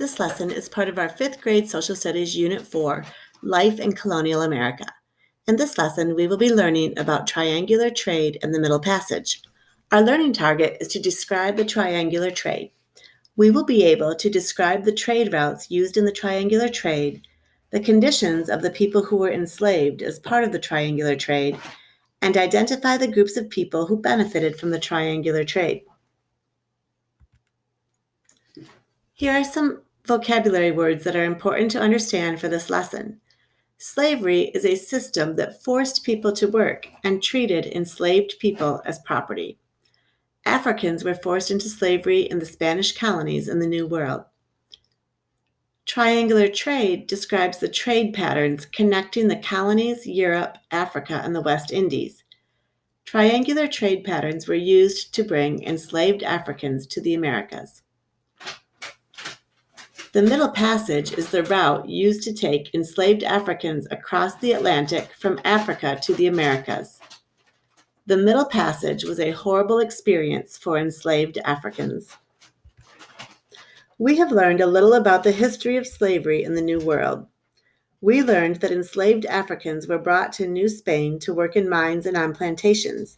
This lesson is part of our 5th grade Social Studies Unit 4, Life in Colonial America. In this lesson, we will be learning about triangular trade and the Middle Passage. Our learning target is to describe the triangular trade. We will be able to describe the trade routes used in the triangular trade, the conditions of the people who were enslaved as part of the triangular trade, and identify the groups of people who benefited from the triangular trade. Here are some vocabulary words that are important to understand for this lesson. Slavery is a system that forced people to work and treated enslaved people as property. Africans were forced into slavery in the Spanish colonies in the New World. Triangular trade describes the trade patterns connecting the colonies, Europe, Africa, and the West Indies. Triangular trade patterns were used to bring enslaved Africans to the Americas. The Middle Passage is the route used to take enslaved Africans across the Atlantic from Africa to the Americas. The Middle Passage was a horrible experience for enslaved Africans. We have learned a little about the history of slavery in the New World. We learned that enslaved Africans were brought to New Spain to work in mines and on plantations.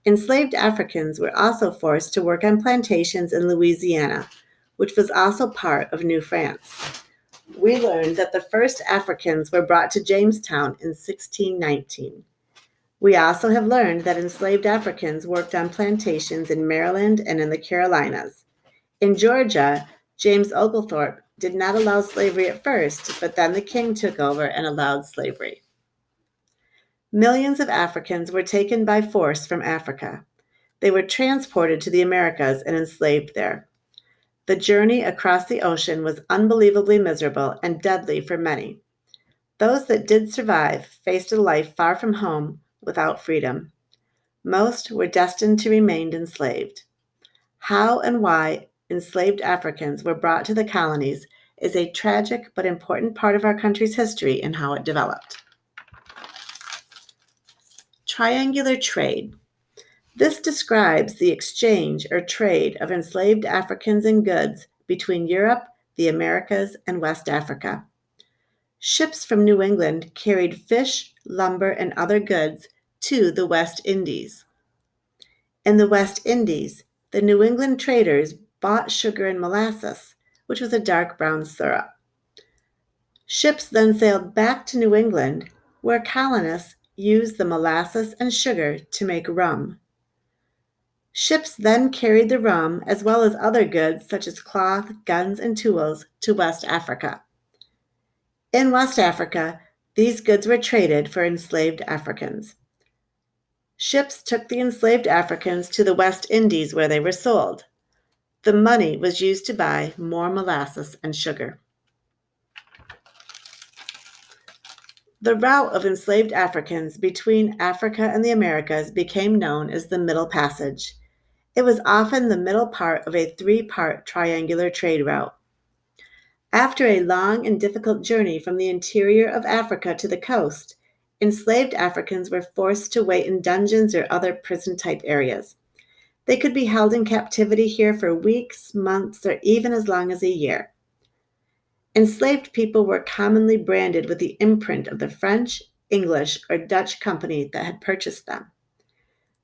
Enslaved Africans were also forced to work on plantations in Louisiana, which was also part of New France. We learned that the first Africans were brought to Jamestown in 1619. We also have learned that enslaved Africans worked on plantations in Maryland and in the Carolinas. In Georgia, James Oglethorpe did not allow slavery at first, but then the king took over and allowed slavery. Millions of Africans were taken by force from Africa. They were transported to the Americas and enslaved there. The journey across the ocean was unbelievably miserable and deadly for many. Those that did survive faced a life far from home without freedom. Most were destined to remain enslaved. How and why enslaved Africans were brought to the colonies is a tragic but important part of our country's history and how it developed. Triangular trade. This describes the exchange or trade of enslaved Africans and goods between Europe, the Americas, and West Africa. Ships from New England carried fish, lumber, and other goods to the West Indies. In the West Indies, the New England traders bought sugar and molasses, which was a dark brown syrup. Ships then sailed back to New England, where colonists used the molasses and sugar to make rum. Ships then carried the rum as well as other goods such as cloth, guns, and tools to West Africa. In West Africa, these goods were traded for enslaved Africans. Ships took the enslaved Africans to the West Indies where they were sold. The money was used to buy more molasses and sugar. The route of enslaved Africans between Africa and the Americas became known as the Middle Passage. It was often the middle part of a 3-part triangular trade route. After a long and difficult journey from the interior of Africa to the coast, enslaved Africans were forced to wait in dungeons or other prison-type areas. They could be held in captivity here for weeks, months, or even as long as a year. Enslaved people were commonly branded with the imprint of the French, English, or Dutch company that had purchased them.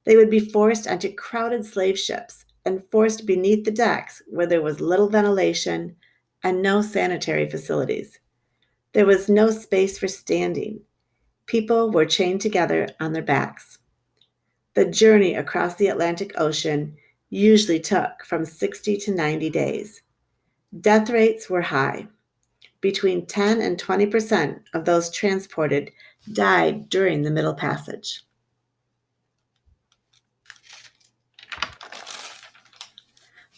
They would be forced onto crowded slave ships and forced beneath the decks where there was little ventilation and no sanitary facilities. There was no space for standing. People were chained together on their backs. The journey across the Atlantic Ocean usually took from 60 to 90 days. Death rates were high. Between 10 and 20% of those transported died during the Middle Passage.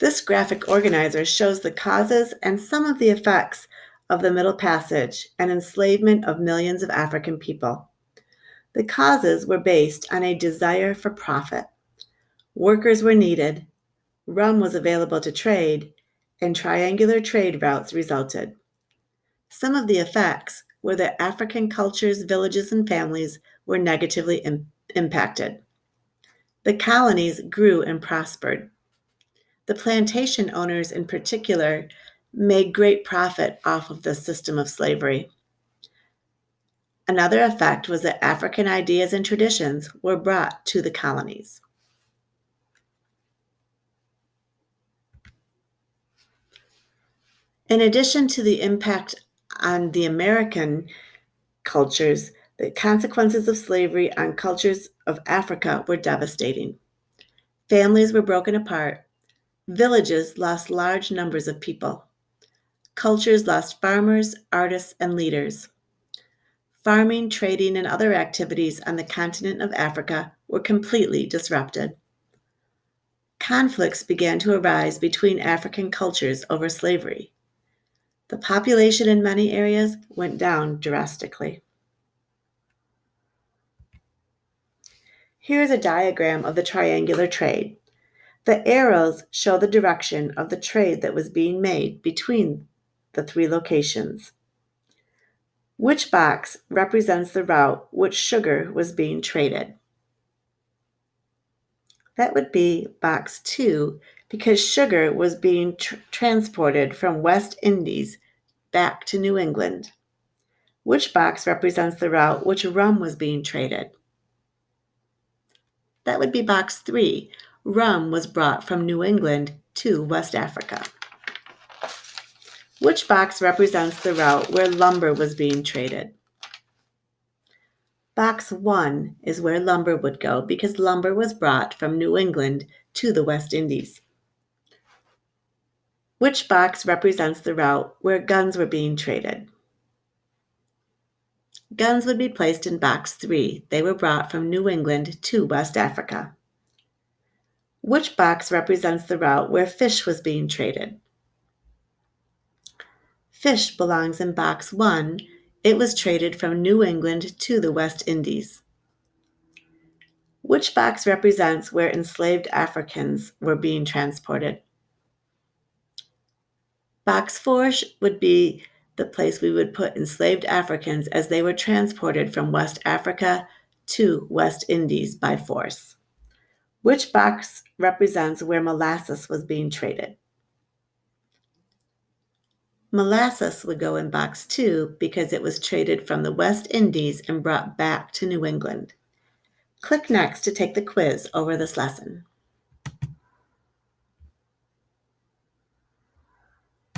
This graphic organizer shows the causes and some of the effects of the Middle Passage and enslavement of millions of African people. The causes were based on a desire for profit. Workers were needed, rum was available to trade, and triangular trade routes resulted. Some of the effects were that African cultures, villages, and families were negatively impacted. The colonies grew and prospered. The plantation owners in particular made great profit off of the system of slavery. Another effect was that African ideas and traditions were brought to the colonies. In addition to the impact on the American cultures, the consequences of slavery on cultures of Africa were devastating. Families were broken apart. Villages lost large numbers of people. Cultures lost farmers, artists, and leaders. Farming, trading, and other activities on the continent of Africa were completely disrupted. Conflicts began to arise between African cultures over slavery. The population in many areas went down drastically. Here is a diagram of the triangular trade. The arrows show the direction of the trade that was being made between the three locations. Which box represents the route which sugar was being traded? That would be box 2 because sugar was being transported from West Indies back to New England. Which box represents the route which rum was being traded? That would be box 3. Rum was brought from New England to West Africa. Which box represents the route where lumber was being traded? Box 1 is where lumber would go because lumber was brought from New England to the West Indies. Which box represents the route where guns were being traded? Guns would be placed in box 3. They were brought from New England to West Africa. Which box represents the route where fish was being traded? Fish belongs in box 1. It was traded from New England to the West Indies. Which box represents where enslaved Africans were being transported? Box 4 would be the place we would put enslaved Africans as they were transported from West Africa to West Indies by force. Which box represents where molasses was being traded? Molasses would go in box 2 because it was traded from the West Indies and brought back to New England. Click next to take the quiz over this lesson.